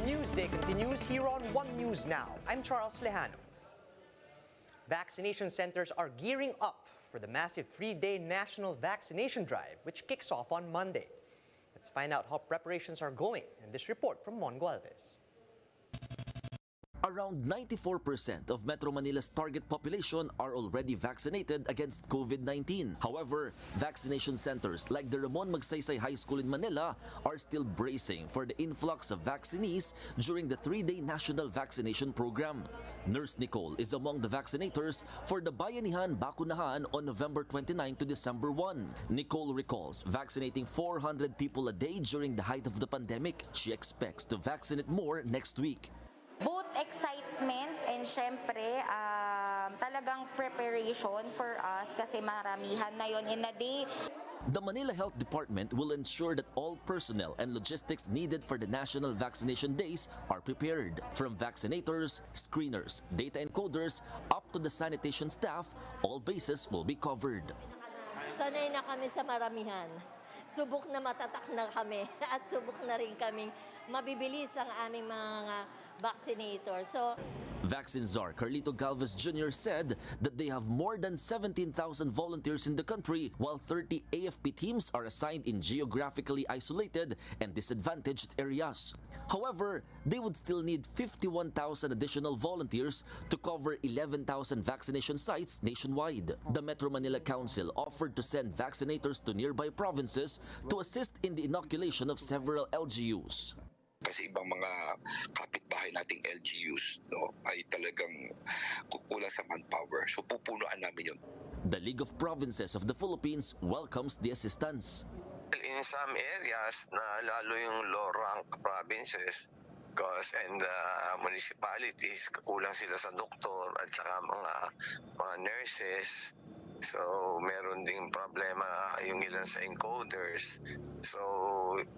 Newsday continues here on One News Now. I'm Charles Lejano. Vaccination centers are gearing up for the massive 3-day national vaccination drive, which kicks off on Monday. Let's find out how preparations are going in this report from Mongo Alves. Around 94% of Metro Manila's target population are already vaccinated against COVID-19. However, vaccination centers like the Ramon Magsaysay High School in Manila are still bracing for the influx of vaccinees during the 3-day national vaccination program. Nurse Nicole is among the vaccinators for the Bayanihan Bakunahan on November 29 to December 1. Nicole recalls vaccinating 400 people a day during the height of the pandemic. She expects to vaccinate more next week. Both excitement and syempre talagang preparation for us kasi maramihan na yon in a day. The Manila Health Department will ensure that all personnel and logistics needed for the national vaccination days are prepared. From vaccinators, screeners, data encoders, up to the sanitation staff, all bases will be covered. Sanay na kami sa maramihan. Subok na matatak na kami at subok na rin kaming mabibilis ang aming mga vaccinators. Vaccine czar Carlito Galvez Jr. said that they have more than 17,000 volunteers in the country, while 30 AFP teams are assigned in geographically isolated and disadvantaged areas. However, they would still need 51,000 additional volunteers to cover 11,000 vaccination sites nationwide. The Metro Manila Council offered to send vaccinators to nearby provinces to assist in the inoculation of several LGUs. Kasi ibang mga kapitbahay nating LGUs ay talagang kukulang sa manpower. So pupunuan namin yun. The League of Provinces of the Philippines welcomes the assistance. In some areas, lalo yung low-rank provinces and municipalities, kulang sila sa doktor at saka mga nurses. So, meron ding problema yung ilan sa encoders. So,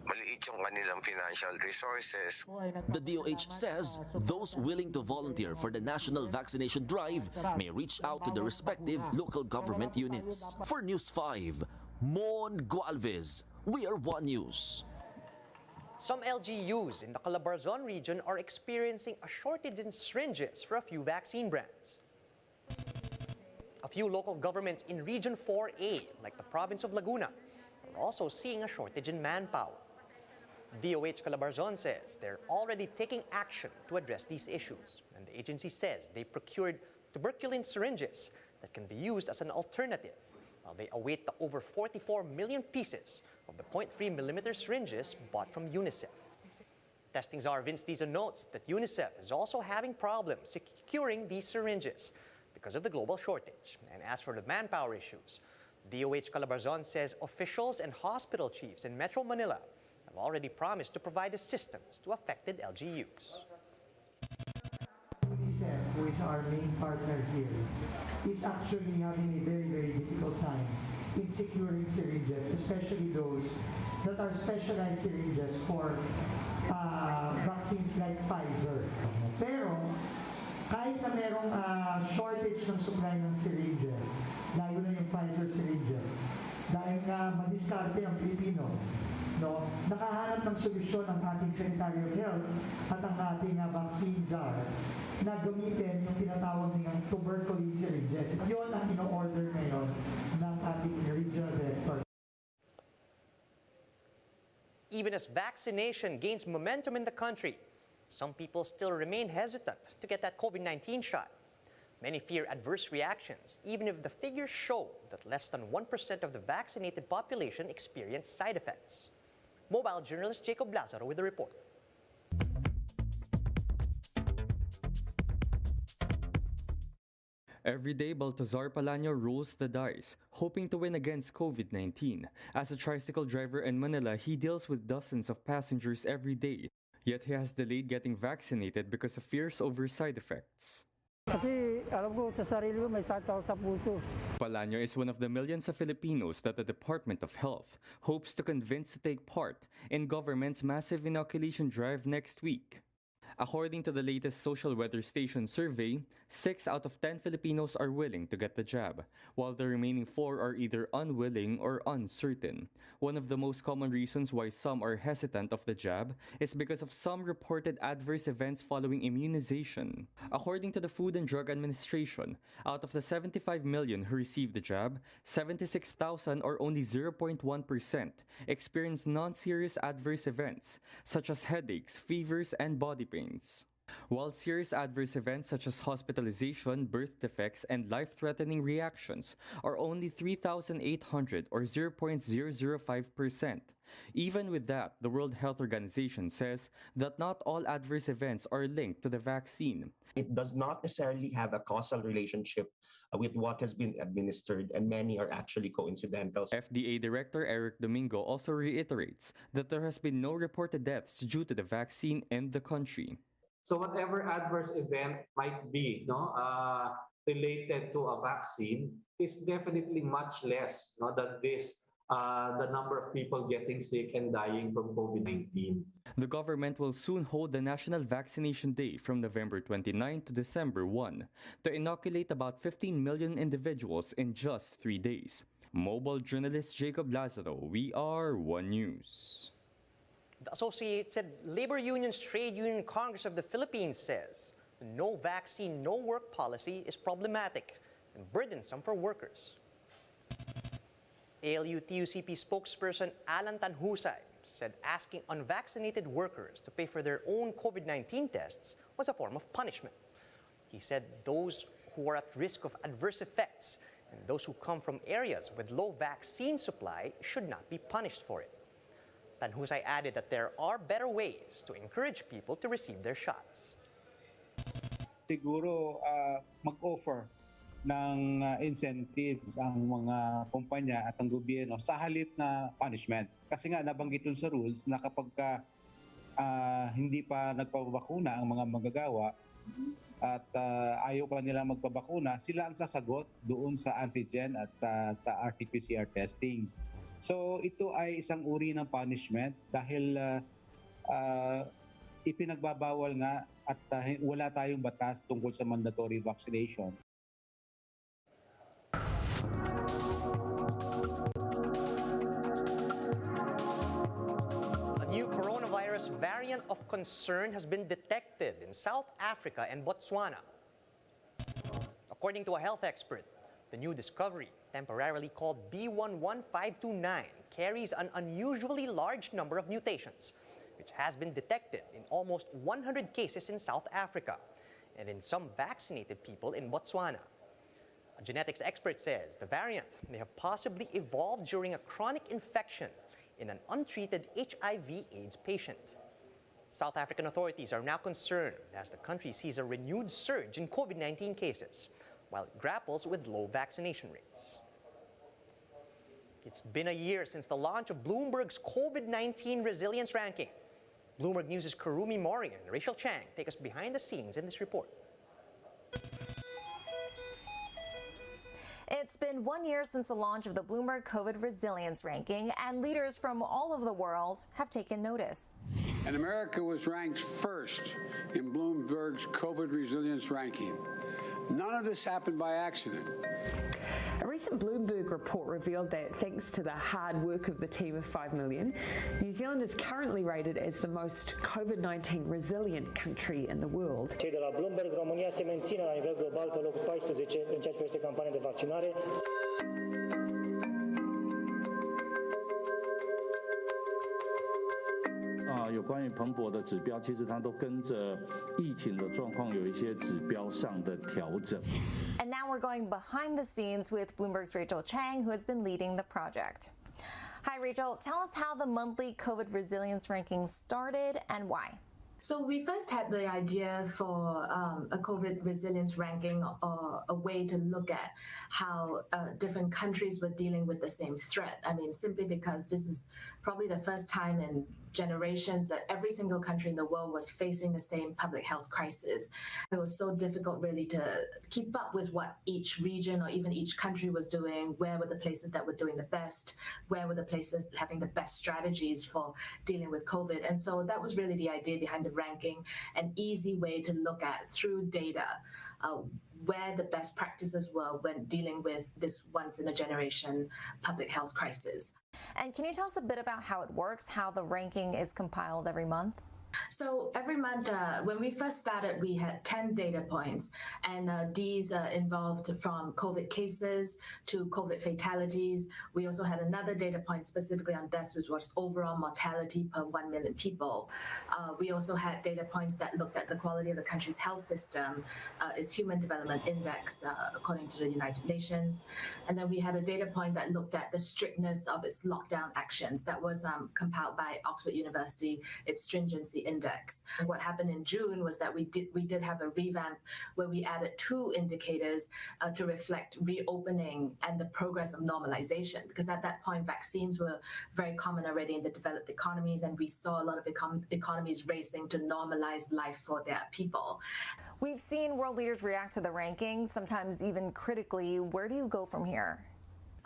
maliit yung kanilang financial resources. The DOH says those willing to volunteer for the national vaccination drive may reach out to the respective local government units. For News 5, Mongo Alves, we are One News. Some LGUs in the CALABARZON region are experiencing a shortage in syringes for a few vaccine brands. A few local governments in Region 4A, like the province of Laguna, are also seeing a shortage in manpower. DOH CALABARZON says they're already taking action to address these issues, and the agency says they procured tuberculin syringes that can be used as an alternative, while they await the over 44 million pieces of the 0.3mm syringes bought from UNICEF. Testing czar Vince Dizon notes that UNICEF is also having problems securing these syringes because of the global shortage. And as for the manpower issues, DOH CALABARZON says officials and hospital chiefs in Metro Manila have already promised to provide assistance to affected LGUs. UNICEF, who is our main partner here, is actually having a very, very difficult time in securing syringes, especially those that are specialized syringes for vaccines like Pfizer. Pero kahit na merong shortage ng supply ng syringes, lalo na yung Pfizer syringes, dahil nga madiskarte ang Pilipino, nakahanap ng solusyon ang ating Secretary of Health at ang ating vaccine czar na gamitin yung tinatawag nilang tuberculin syringes. Yun ang ino-order ngayon ng ating regional director. Even as vaccination gains momentum in the country, some people still remain hesitant to get that COVID-19 shot. Many fear adverse reactions, even if the figures show that less than 1% of the vaccinated population experience side effects. Mobile journalist Jacob Lazaro with the report. Every day, Baltazar Palaño rolls the dice, hoping to win against COVID-19. As a tricycle driver in Manila, he deals with dozens of passengers every day. Yet he has delayed getting vaccinated because of fears over side effects. Kasi alam ko sa sarili ko may sakit ako sa puso. Palaño is one of the millions of Filipinos that the Department of Health hopes to convince to take part in government's massive inoculation drive next week. According to the latest Social Weather Station survey, 6 out of 10 Filipinos are willing to get the jab, while the remaining 4 are either unwilling or uncertain. One of the most common reasons why some are hesitant of the jab is because of some reported adverse events following immunization. According to the Food and Drug Administration, out of the 75 million who received the jab, 76,000 or only 0.1% experienced non-serious adverse events such as headaches, fevers, and body pains. While serious adverse events such as hospitalization, birth defects, and life-threatening reactions are only 3,800 or 0.005%. Even with that, the World Health Organization says that not all adverse events are linked to the vaccine. It does not necessarily have a causal relationship with what has been administered, and many are actually coincidental. FDA Director Eric Domingo also reiterates that there has been no reported deaths due to the vaccine in the country. So whatever adverse event might be related to a vaccine is definitely much less than this, the number of people getting sick and dying from COVID-19. The government will soon hold the National Vaccination Day from November 29 to December 1 to inoculate about 15 million individuals in just 3 days. Mobile journalist Jacob Lazaro, we are One News. The Associated Labor Union's Trade Union Congress of the Philippines says the no vaccine, no work policy is problematic and burdensome for workers. ALU-TUCP spokesperson Alan Tanhusay said asking unvaccinated workers to pay for their own COVID-19 tests was a form of punishment. He said those who are at risk of adverse effects and those who come from areas with low vaccine supply should not be punished for it. Tanhusay added that there are better ways to encourage people to receive their shots. Siguro mag-offer ng incentives ang mga kumpanya at ang gobyerno sa halip na punishment. Kasi nga nabanggit dun sa rules na kapag hindi pa nagpapabakuna ang mga manggagawa at ayaw pa nila magpabakuna, sila ang sasagot doon sa antigen at sa RT-PCR testing. So ito ay isang uri ng punishment dahil ipinagbabawal nga at wala tayong batas tungkol sa mandatory vaccination. A new coronavirus variant of concern has been detected in South Africa and Botswana. According to a health expert, the new discovery, temporarily called B11529, carries an unusually large number of mutations, which has been detected in almost 100 cases in South Africa and in some vaccinated people in Botswana. A genetics expert says the variant may have possibly evolved during a chronic infection in an untreated HIV/AIDS patient. South African authorities are now concerned as the country sees a renewed surge in COVID-19 cases, while it grapples with low vaccination rates. It's been a year since the launch of Bloomberg's COVID-19 Resilience Ranking. Bloomberg News' Karumi Mori and Rachel Chang take us behind the scenes in this report. It's been 1 year since the launch of the Bloomberg COVID Resilience Ranking, and leaders from all over the world have taken notice. And America was ranked first in Bloomberg's COVID Resilience Ranking. None of this happened by accident. A recent Bloomberg report revealed that thanks to the hard work of the team of 5 million, New Zealand is currently rated as the most COVID-19 resilient country in the world. Cei de la Bloomberg, România se menține la nivel global pe locul 14 în ceea ce privește campania de vaccinare.有关于彭博的指标，其实它都跟着疫情的状况有一些指标上的调整。 And now we're going behind the scenes with Bloomberg's Rachel Chang, who has been leading the project. Hi, Rachel. Tell us how the monthly COVID resilience ranking started and why. So we first had the idea for a COVID resilience ranking, or a way to look at how different countries were dealing with the same threat. I mean, simply because this is probably the first time in generations that every single country in the world was facing the same public health crisis. It was so difficult really to keep up with what each region or even each country was doing. Where were the places that were doing the best? Where were the places having the best strategies for dealing with COVID? And so that was really the idea behind the ranking, an easy way to look at through data where the best practices were when dealing with this once-in-a-generation public health crisis. And can you tell us a bit about how it works, how the ranking is compiled every month? So every month, when we first started, we had 10 data points, and these involved from COVID cases to COVID fatalities. We also had another data point specifically on deaths, which was overall mortality per 1 million people. We also had data points that looked at the quality of the country's health system, its Human Development Index, according to the United Nations. And then we had a data point that looked at the strictness of its lockdown actions. That was compiled by Oxford University, its stringency index. And what happened in June was that we did have a revamp where we added 2 indicators to reflect reopening and the progress of normalization, because at that point vaccines were very common already in the developed economies, and we saw a lot of economies racing to normalize life for their people. We've seen world leaders react to the rankings, sometimes even critically. Where do you go from here?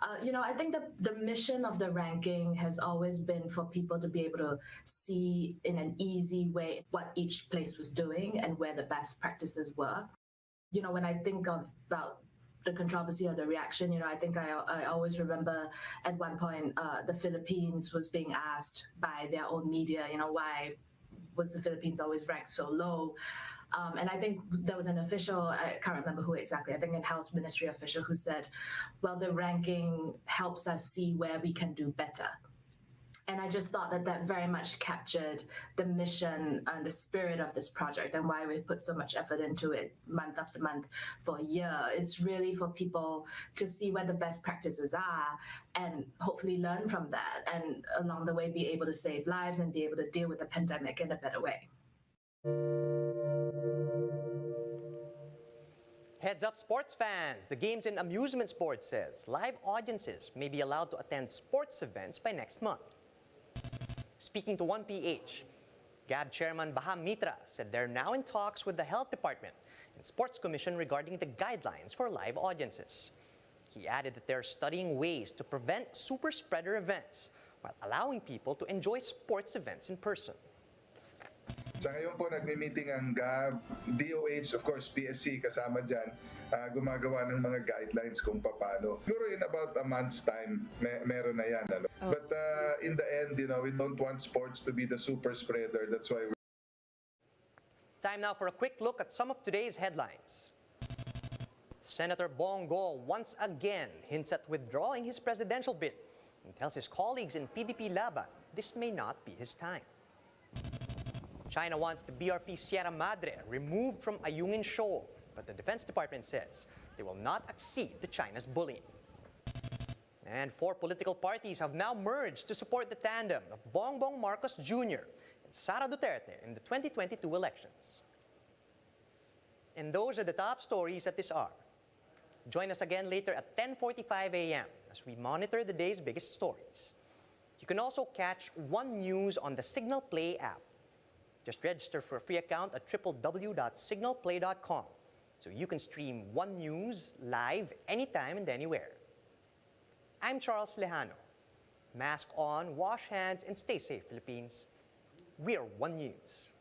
I think the mission of the ranking has always been for people to be able to see in an easy way what each place was doing and where the best practices were. When I think about the controversy or the reaction, I think I always remember at one point the Philippines was being asked by their own media, why was the Philippines always ranked so low? And I think there was an official, I can't remember who exactly, I think a health ministry official who said, well, the ranking helps us see where we can do better. And I just thought that very much captured the mission and the spirit of this project and why we've put so much effort into it month after month for a year. It's really for people to see where the best practices are and hopefully learn from that, and along the way be able to save lives and be able to deal with the pandemic in a better way. Heads up, sports fans! The Games and Amusement Board says live audiences may be allowed to attend sports events by next month. Speaking to 1PH, GAB Chairman Baham Mitra said they're now in talks with the Health Department and Sports Commission regarding the guidelines for live audiences. He added that they're studying ways to prevent super spreader events while allowing people to enjoy sports events in person. Sa ngayon po, nagmi-meeting ang GAB, DOH, of course, PSC kasama dyan, gumagawa ng mga guidelines kung paano. Siguro in about a month's time, meron na yan. But in the end, we don't want sports to be the super spreader. That's why we're... Time now for a quick look at some of today's headlines. Senator Bongo once again hints at withdrawing his presidential bid and tells his colleagues in PDP Laban this may not be his time. China wants the BRP Sierra Madre removed from Ayungin Shoal, but the Defense Department says they will not accede to China's bullying. And 4 political parties have now merged to support the tandem of Bongbong Marcos Jr. and Sara Duterte in the 2022 elections. And those are the top stories at this hour. Join us again later at 10:45 a.m. as we monitor the day's biggest stories. You can also catch One News on the Signal Play app. Just register for a free account at www.signalplay.com so you can stream One News live anytime and anywhere. I'm Charles Lejano. Mask on, wash hands, and stay safe, Philippines. We're One News.